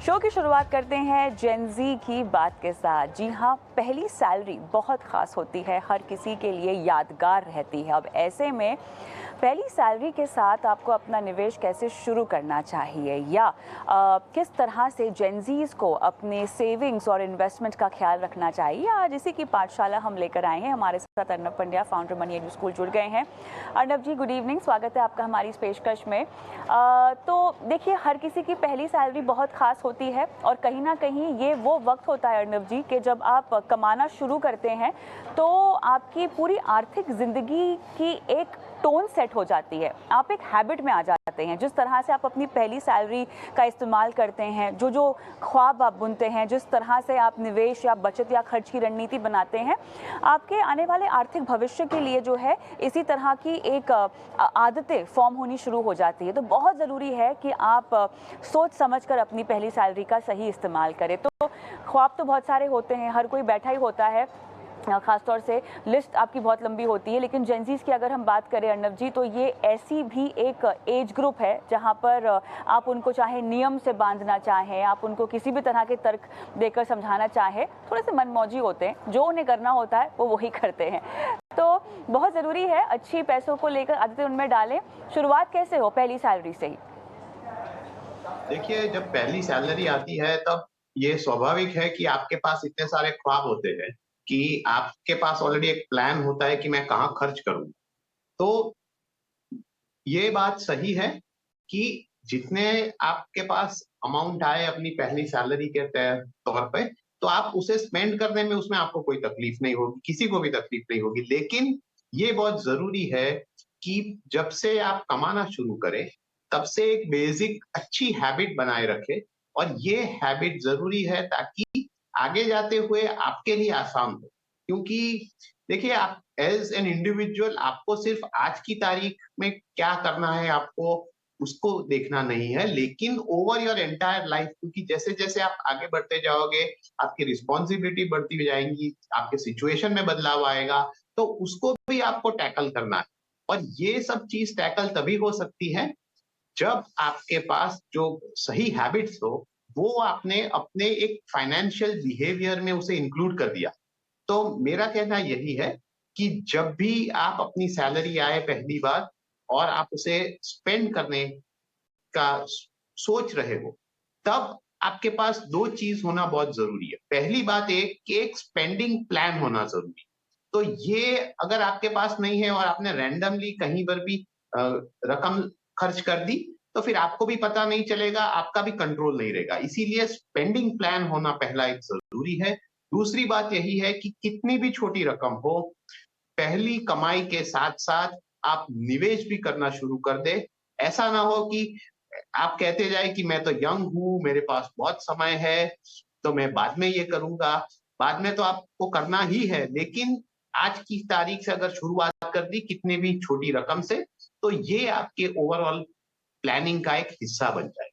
Show की शुरुआत करते हैं जेन ज़ी की बात के साथ। जी हाँ, पहली सैलरी बहुत ख़ास होती है, हर किसी के लिए यादगार रहती है। अब ऐसे में पहली सैलरी के साथ आपको अपना निवेश कैसे शुरू करना चाहिए या किस तरह से जेन ज़ीज़ को अपने सेविंग्स और इन्वेस्टमेंट का ख्याल रखना चाहिए, आज इसी की पाठशाला हम लेकर आए हैं। हमारे साथ Arnab Pandya, founder money edu school, जुड़ गए हैं। अर्नब जी, गुड इवनिंग, स्वागत है आपका हमारी इस पेशकश में। तो देखिए, हर किसी की पहली सैलरी बहुत ख़ास होती है और कहीं ना कहीं ये वो वक्त होता है अर्नब जी कि जब आप कमाना शुरू करते हैं तो आपकी पूरी आर्थिक ज़िंदगी की एक टोन सेट हो जाती है, आप एक हैबिट में आ जाते हैं। जिस तरह से आप अपनी पहली सैलरी का इस्तेमाल करते हैं, जो जो ख्वाब आप बुनते हैं, जिस तरह से आप निवेश या बचत या खर्च की रणनीति बनाते हैं, आपके आने वाले आर्थिक भविष्य के लिए जो है इसी तरह की एक आदतें फॉर्म होनी शुरू हो जाती है। तो बहुत ज़रूरी है कि आप सोच समझकर अपनी पहली सैलरी का सही इस्तेमाल करें। तो ख्वाब तो बहुत सारे होते हैं, हर कोई बैठा ही होता है, ख़ासतौर से लिस्ट आपकी बहुत लंबी होती है। लेकिन जेन ज़ीज़ की अगर हम बात करें अर्नब जी, तो ये ऐसी भी एक एज ग्रुप है जहाँ पर आप उनको चाहे नियम से बांधना चाहें, आप उनको किसी भी तरह के तर्क देकर समझाना चाहें, थोड़े से मनमौजी होते हैं, जो उन्हें करना होता है वो वही करते हैं। तो बहुत ज़रूरी है अच्छी पैसों को लेकर आदतें उनमें डालें। शुरुआत कैसे हो? पहली सैलरी से ही। देखिए, जब पहली सैलरी आती है तब ये स्वाभाविक है कि आपके पास इतने सारे ख्वाब होते हैं कि आपके पास ऑलरेडी एक प्लान होता है कि मैं कहाँ खर्च करूँ। तो ये बात सही है कि जितने आपके पास अमाउंट आए अपनी पहली सैलरी के तौर पे, तो आप उसे स्पेंड करने में उसमें आपको कोई तकलीफ नहीं होगी, किसी को भी तकलीफ नहीं होगी। लेकिन ये बहुत ज़रूरी है कि जब से आप कमाना शुरू करें, तब से एक बेसिक अच्छी हैबिट बनाए रखें और ये हैबिट ज़रूरी है ताकि आगे जाते हुए आपके लिए आसान हो। क्योंकि देखिए, आप एज़ एन इंडिविजुअल आपको सिर्फ़ आज की तारीख में क्या करना है आपको उसको देखना नहीं है, लेकिन ओवर योर एंटायर लाइफ, क्योंकि जैसे-जैसे आप आगे बढ़ते जाओगे, आपकी रिस्पॉन्सिबिलिटी बढ़ती जाएँगी, आपके सिचुएशन में बदलाव आएगा, तो उसको भी आपको टैकल करना है। और ये सब चीज़ टैकल तभी हो सकती है, जब आपके पास जो सही हैबिट्स हो, वो आपने अपने एक फाइनेंशियल बिहेवियर में उसे इंक्लूड कर दिया। तो मेरा कहना यही है कि जब भी आप अपनी सैलरी आए पहली बार और आप उसे स्पेंड करने का सोच रहे हो, तब आपके पास 2 चीज़ होना बहुत ज़रूरी है। पहली बात एक कि एक स्पेंडिंग प्लान होना ज़रूरी है। तो ये अगर आपके पास नहीं है और आपने रैंडमली कहीं पर भी अ, रकम खर्च कर दी, तो फिर आपको भी पता नहीं चलेगा, आपका भी कंट्रोल नहीं रहेगा। इसीलिए स्पेंडिंग प्लान होना पहला एक ज़रूरी है। दूसरी बात यही है कि कितनी भी छोटी रकम हो, पहली कमाई के साथ-साथ आप निवेश भी करना शुरू कर दें। ऐसा ना हो कि आप कहते जाएँ कि मैं तो यंग हूँ, मेरे पास बहुत समय है, तो मैं बाद में ये करूँगा। बाद में तो आपको करना ही है, लेकिन आज की तारीख से अगर शुरुआत कर दी कितनी भी छोटी रकम से, तो ये आपके ओवरऑल प्लानिंग का एक हिस्सा बन जाए।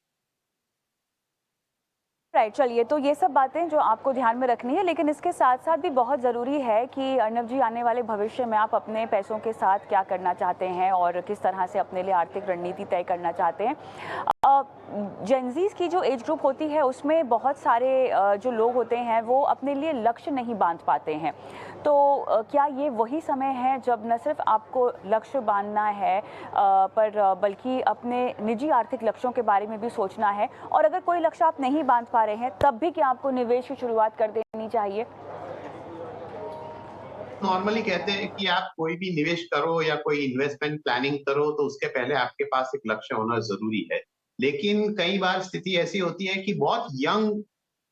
राइट, चलिए, तो ये सब बातें जो आपको ध्यान में रखनी है, लेकिन इसके साथ साथ भी बहुत ज़रूरी है कि अर्नब जी, आने वाले भविष्य में आप अपने पैसों के साथ क्या करना चाहते हैं और किस तरह से अपने लिए आर्थिक रणनीति तय करना चाहते हैं। जेनजीज की जो एज ग्रुप होती है उसमें बहुत सारे जो लोग होते हैं वो अपने लिए लक्ष्य नहीं बांध पाते हैं। तो क्या ये वही समय है जब न सिर्फ आपको लक्ष्य बांधना है पर बल्कि अपने निजी आर्थिक लक्ष्यों के बारे में भी सोचना है, और अगर कोई लक्ष्य आप नहीं बांध पा रहे हैं तब भी क्या आपको निवेश की शुरुआत कर देनी चाहिए? नॉर्मली कहते हैं कि आप कोई भी निवेश करो या कोई इन्वेस्टमेंट प्लानिंग करो तो उसके पहले आपके पास एक लक्ष्य होना ज़रूरी है। लेकिन कई बार स्थिति ऐसी होती है कि बहुत यंग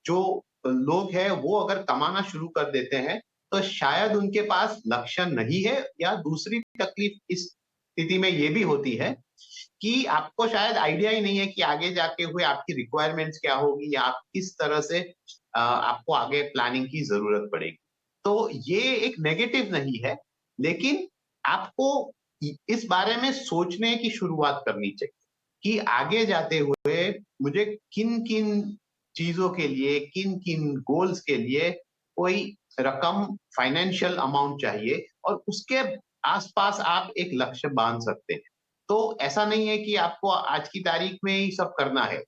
जो लोग हैं वो अगर कमाना शुरू कर देते हैं, तो शायद उनके पास लक्ष्य नहीं है, या दूसरी तकलीफ इस स्थिति में ये भी होती है कि आपको शायद आइडिया ही नहीं है कि आगे जाके हुए आपकी रिक्वायरमेंट्स क्या होगी या आप किस तरह से आपको आगे प्लानिंग की ज़रूरत पड़ेगी। तो ये एक नेगेटिव नहीं है, लेकिन आपको इस बारे में सोचने की शुरुआत करनी चाहिए कि आगे जाते हुए मुझे किन-किन चीज़ों के लिए, किन-किन गोल्स के लिए कोई रकम, फाइनेंशियल अमाउंट चाहिए और उसके आस-पास आप एक लक्ष्य बाँध सकते हैं। तो ऐसा नहीं है कि आपको आज की तारीख में ही सब करना है।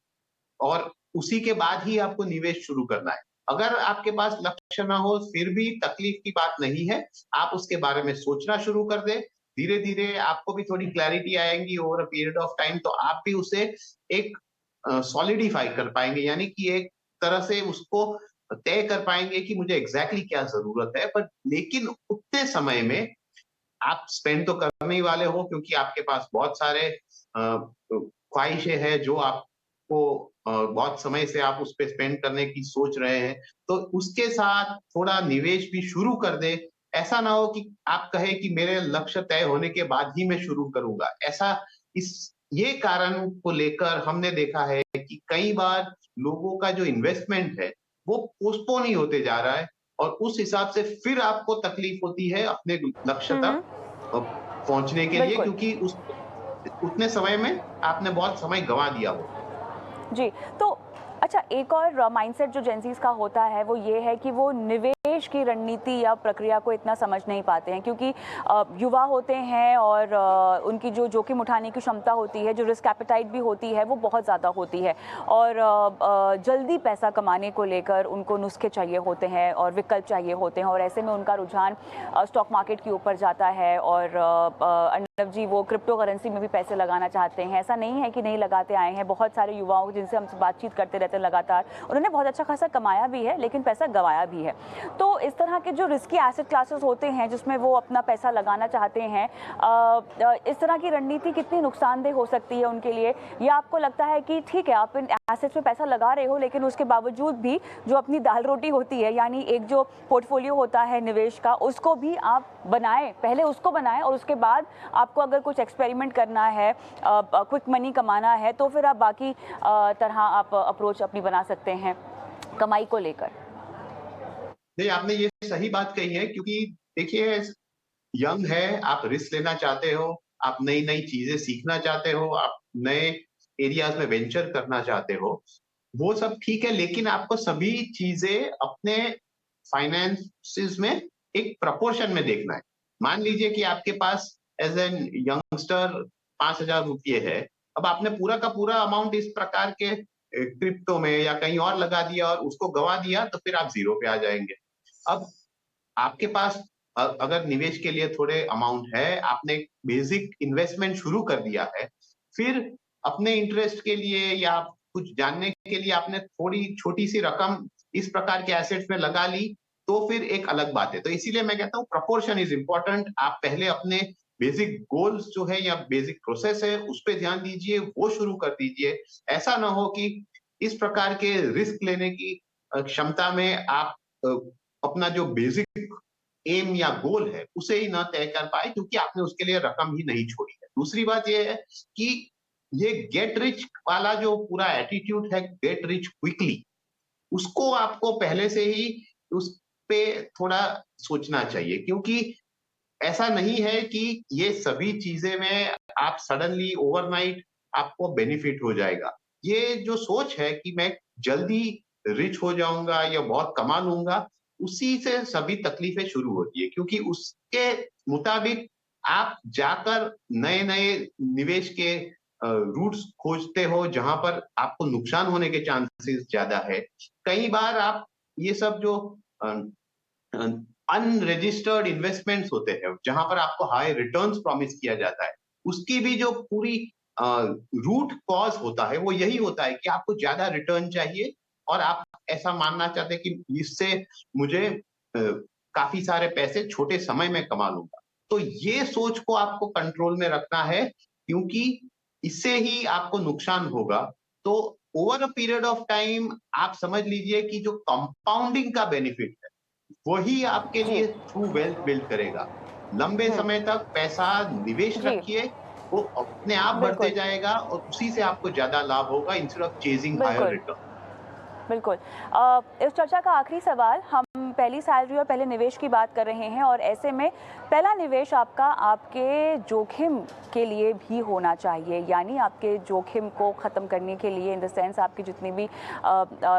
और उसी के बाद ही आपको निवेश शुरू करना है। अगर आपके पास लक्ष्य ना हो फिर भी तकलीफ की बात नहीं है, आप उसके बारे में सोचना शुरू कर दें, धीरे-धीरे आपको भी थोड़ी क्लैरिटी आएगी over a period of time, तो आप भी उसे एक सॉलिडिफाई कर पाएँगे, यानी कि एक तरह से उसको तय कर पाएँगे कि मुझे एग्ज़ैक्टली क्या ज़रूरत है, पर लेकिन उतने समय में आप स्पेंड तो करने ही वाले हो, क्योंकि आपके पास बहुत सारे ख्वाहिशें हैं जो आपको बहुत समय से आप उस पे स्पेंड करने की सोच रहे हैं। तो उसके साथ थोड़ा निवेश भी शुरू कर दें। ऐसा ना हो कि आप कहें कि मेरे लक्ष्य तय होने के बाद ही मैं शुरू करूँगा। ऐसा इस ये कारण को लेकर हमने देखा है कि कई बार लोगों का जो इन्वेस्टमेंट है, वो पोस्टपोन ही होते जा रहा है और उस हिसाब से फिर आपको तकलीफ होती है अपने लक्ष्य हुँ, तक हुँ। पहुँचने के लिए, बिल्कुल। क्योंकि उस उतने समय में आपने बहुत समय गँवा दिया होता है। जी, तो अच्छा, एक और माइंडसेट जो जेनज़ीज़ का होता है वो ये है कि वो निवेश की रणनीति या प्रक्रिया को इतना समझ नहीं पाते हैं, क्योंकि युवा होते हैं और उनकी जो जोखिम उठाने की क्षमता होती है, जो रिस्क एपेटाइट भी होती है, वो बहुत ज़्यादा होती है और जल्दी पैसा कमाने को लेकर उनको नुस्खे चाहिए होते हैं और विकल्प चाहिए होते हैं और ऐसे में उनका रुझान स्टॉक मार्केट के ऊपर जाता है और अर्नब जी वो क्रिप्टो करेंसी में भी पैसे लगाना चाहते हैं। ऐसा नहीं है कि नहीं लगाते आए हैं, बहुत सारे युवाओं जिनसे हम बातचीत करते रहते हैं लगातार, उन्होंने बहुत अच्छा खासा कमाया भी है लेकिन पैसा गंवाया भी है। तो इस तरह के जो रिस्की एसेट क्लासेस होते हैं जिसमें वो अपना पैसा लगाना चाहते हैं, इस तरह की रणनीति कितनी नुकसानदेह हो सकती है उनके लिए? या आपको लगता है कि ठीक है आप इन एसेट्स में पैसा लगा रहे हो लेकिन उसके बावजूद भी जो अपनी दाल रोटी होती है, यानी एक जो पोर्टफोलियो होता है निवेश का, उसको भी आप बनाएं, पहले उसको बनाएं और उसके बाद आपको अगर कुछ एक्सपेरिमेंट करना है, क्विक मनी कमाना है, तो फिर आप बाकी तरह आप अप्रोच अपनी बना सकते हैं कमाई को लेकर। नहीं, आपने ये सही बात कही है, क्योंकि देखिए यंग है, आप रिस्क लेना चाहते हो, आप नई-नई चीज़ें सीखना चाहते हो, आप नए एरियाज़ में वेंचर करना चाहते हो, वो सब ठीक है, लेकिन आपको सभी चीज़ें अपने फाइनेंसेस में एक प्रोपोर्शन में देखना है। मान लीजिए कि आपके पास एज़ एन यंगस्टर ₹5000 है, अब आपने पूरा का पूरा अमाउंट इस प्रकार के क्रिप्टो में या कहीं और लगा दिया और उसको गँवा दिया, तो फिर आप ज़ीरो पे आ जाएँगे। अब आपके पास अगर निवेश के लिए थोड़े अमाउंट है, आपने एक बेसिक इन्वेस्टमेंट शुरू कर दिया है, फिर अपने इंटरेस्ट के लिए या कुछ जानने के लिए आपने थोड़ी छोटी-सी रकम इस प्रकार के एसेट्स में लगा ली, तो फिर एक अलग बात है। तो इसीलिए मैं कहता हूँ प्रोपोर्शन इज़ इम्पोर्टेंट। आप पहले अपने बेसिक गोल्स जो है या बेसिक प्रोसेस है, उस पे ध्यान दीजिए, वो शुरू कर दीजिए। ऐसा ना हो कि इस प्रकार के रिस्क लेने की क्षमता में आप अ, अपना जो बेसिक एम या गोल है उसे ही ना तय कर पाए, क्योंकि आपने उसके लिए रकम ही नहीं छोड़ी है। दूसरी बात ये है कि ये गेट रिच वाला जो पूरा एटीट्यूड है, गेट रिच क्विकली, उसको आपको पहले से ही उस पे थोड़ा सोचना चाहिए, क्योंकि ऐसा नहीं है कि ये सभी चीजें में आप सडनली ओवरनाइट आपको बेनिफिट हो जाएगा। ये जो सोच है कि मैं जल्दी रिच हो जाऊँगा या बहुत कमा लूँगा, उसी से सभी तकलीफें शुरू होती है, क्योंकि उसके मुताबिक आप जाकर नए-नए निवेश के रूट्स खोजते हो जहाँ पर आपको नुकसान होने के चांसेस ज़्यादा है। कई बार आप ये सब जो अ अनरजिस्टर्ड इन्वेस्टमेंट्स होते हैं, जहाँ पर आपको हाई रिटर्न्स प्रॉमिस किया जाता है, उसकी भी जो पूरी रूट कॉज़ होता है, वो यही होता है कि आपको ज़्यादा रिटर्न चाहिए और आप ऐसा मानना चाहते हैं कि इससे मुझे काफ़ी सारे पैसे छोटे समय में कमा लूँगा। तो ये सोच को आपको कंट्रोल में रखना है, क्योंकि इससे ही आपको नुकसान होगा। तो over a period of time आप समझ लीजिए कि जो कंपाउंडिंग का बेनिफिट है, वही आपके जी। लिए ट्रू वेल्थ बिल्ड करेगा। लंबे हुँ। समय तक पैसा निवेश जी, रखिए, वो अपने आप बढ़ते बिल्कुल, जाएगा और उसी से आपको ज़्यादा लाभ होगा इंस्टेड ऑफ चेजिंग हायर बिल्कुल। रिटर्न। बिल्कुल। इस चर्चा का आखिरी सवाल, हम पहली सैलरी और पहले निवेश की बात कर रहे हैं और ऐसे में पहला निवेश आपका आपके जोखिम के लिए भी होना चाहिए, यानी आपके जोखिम को ख़त्म करने के लिए, इन द सेंस आपकी जितनी भी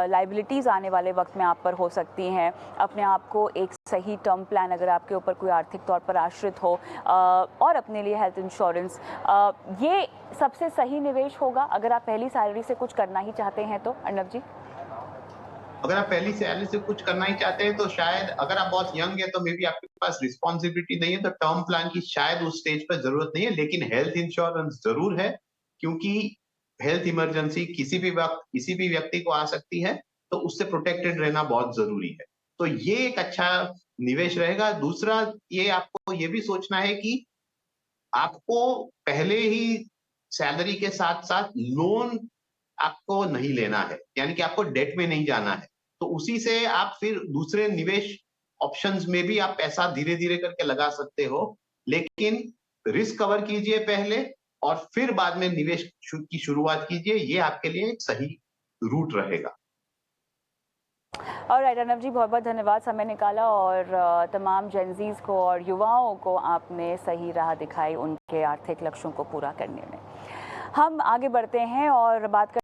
लाइबिलिटीज़ आने वाले वक्त में आप पर हो सकती हैं, अपने आप को एक सही टर्म प्लान अगर आपके ऊपर कोई आर्थिक तौर पर आश्रित हो, और अपने लिए हेल्थ इंश्योरेंस, ये सबसे सही निवेश होगा अगर आप पहली सैलरी से कुछ करना ही चाहते हैं तो, अर्नब जी? अगर आप पहली सैलरी से कुछ करना ही चाहते हैं तो शायद, अगर आप बहुत यंग है तो मे बी आपके पास रिस्पॉन्सिबिलिटी नहीं है, तो टर्म प्लान की शायद उस स्टेज पर जरूरत नहीं है, लेकिन हेल्थ इंश्योरेंस जरूर है, क्योंकि हेल्थ इमरजेंसी किसी भी वक्त किसी भी व्यक्ति को आ सकती है, तो उससे प्रोटेक्टेड रहना बहुत जरूरी है। तो ये एक अच्छा निवेश रहेगा। दूसरा, ये आपको ये भी सोचना है कि आपको पहले ही सैलरी के साथ साथ लोन आपको नहीं लेना है, यानी कि आपको डेट में नहीं जाना है। तो उसी से आप फिर दूसरे निवेश ऑप्शंस में भी आप पैसा धीरे-धीरे करके लगा सकते हो। लेकिन रिस्क कवर कीजिए पहले और फिर बाद में निवेश की शुरुआत कीजिए, ये आपके लिए एक सही रूट रहेगा। ऑलराइट अर्नब जी, बहुत बहुत धन्यवाद, समय निकाला और तमाम जेनज़ीज़ को और युवाओं को आपने सही राह दिखाई उनके आर्थिक लक्ष्यों को पूरा करने में। हम आगे बढ़ते हैं और बात